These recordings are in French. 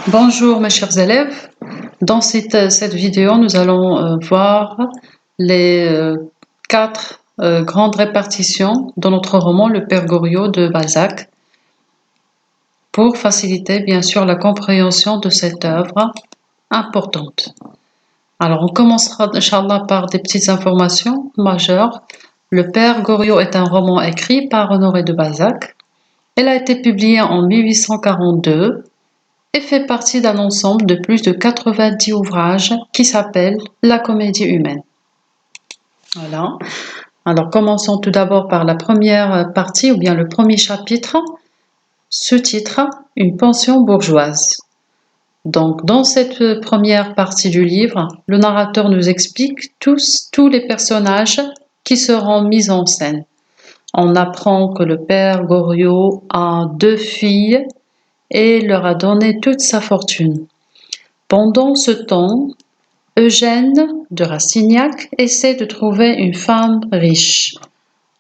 Bonjour mes chers élèves, dans cette vidéo nous allons voir les quatre grandes répartitions dans notre roman Le Père Goriot de Balzac pour faciliter bien sûr la compréhension de cette œuvre importante. Alors on commencera Inch'Allah par des petites informations majeures. Le Père Goriot est un roman écrit par Honoré de Balzac. Elle a été publiée en 1842 et fait partie d'un ensemble de plus de 90 ouvrages qui s'appelle La Comédie humaine. Voilà. Alors commençons tout d'abord par la première partie ou bien le premier chapitre. Ce titre, Une pension bourgeoise. Donc dans cette première partie du livre, le narrateur nous explique tous les personnages qui seront mis en scène. On apprend que le père Goriot a 2 filles et leur a donné toute sa fortune. Pendant ce temps, Eugène de Rastignac essaie de trouver une femme riche.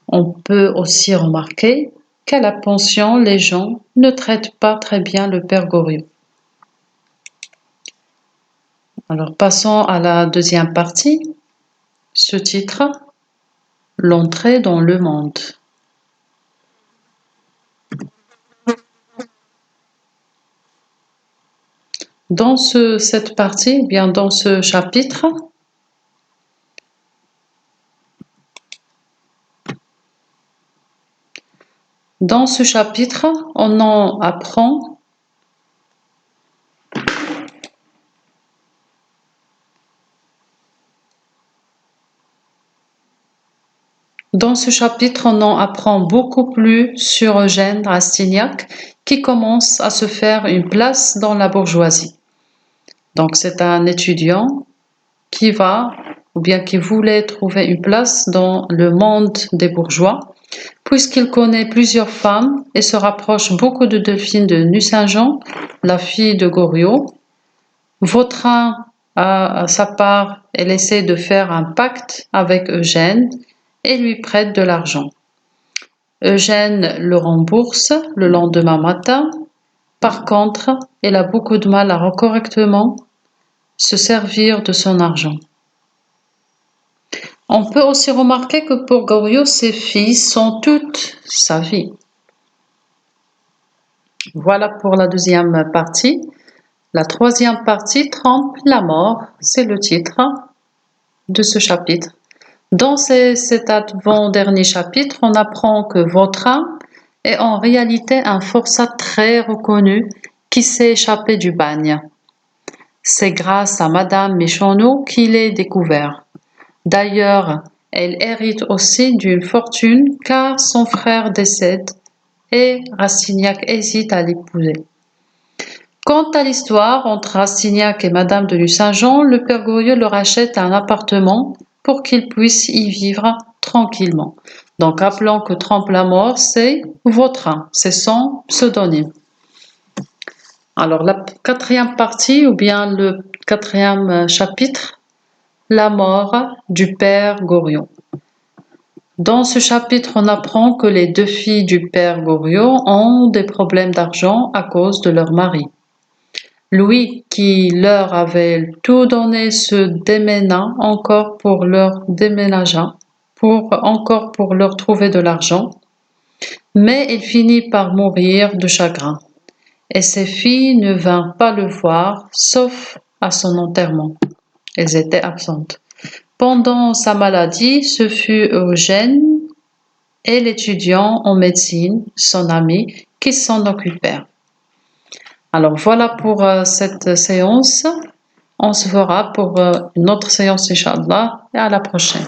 On peut aussi remarquer qu'à la pension, les gens ne traitent pas très bien le père Goriot. Alors passons à la deuxième partie. Ce titre, L'entrée dans le monde. Dans cette partie, bien dans ce chapitre, on en apprend beaucoup plus sur Eugène Rastignac qui commence à se faire une place dans la bourgeoisie. Donc c'est un étudiant qui voulait trouver une place dans le monde des bourgeois, puisqu'il connaît plusieurs femmes et se rapproche beaucoup de Delphine de Nucingen, la fille de Goriot. Vautrin, à sa part, elle essaie de faire un pacte avec Eugène et lui prête de l'argent. Eugène le rembourse le lendemain matin. Par contre, elle a beaucoup de mal à correctement se servir de son argent. On peut aussi remarquer que pour Goriot, ses filles sont toute sa vie. Voilà pour la deuxième partie. La troisième partie, Trompe la mort, c'est le titre de ce chapitre. Dans cet avant-dernier chapitre, on apprend que Vautrin est en réalité un forçat très reconnu qui s'est échappé du bagne. C'est grâce à Madame Michonneau qu'il est découvert. D'ailleurs, elle hérite aussi d'une fortune car son frère décède et Rastignac hésite à l'épouser. Quant à l'histoire entre Rastignac et Madame de Nucingen, le père Goriot leur achète un appartement pour qu'ils puissent y vivre tranquillement. Donc rappelons que Trompe la mort, c'est Vautrin, c'est son pseudonyme. Alors la quatrième partie ou bien le quatrième chapitre, la mort du père Goriot. Dans ce chapitre, on apprend que les 2 filles du père Goriot ont des problèmes d'argent à cause de leur mari. Louis, qui leur avait tout donné, se démena encore pour leur trouver de l'argent, mais il finit par mourir de chagrin, et ses filles ne vinrent pas le voir, sauf à son enterrement. Elles étaient absentes. Pendant sa maladie, ce fut Eugène et l'étudiant en médecine, son ami, qui s'en occupèrent. Alors voilà pour cette séance. On se verra pour une autre séance, Inch'Allah, et à la prochaine.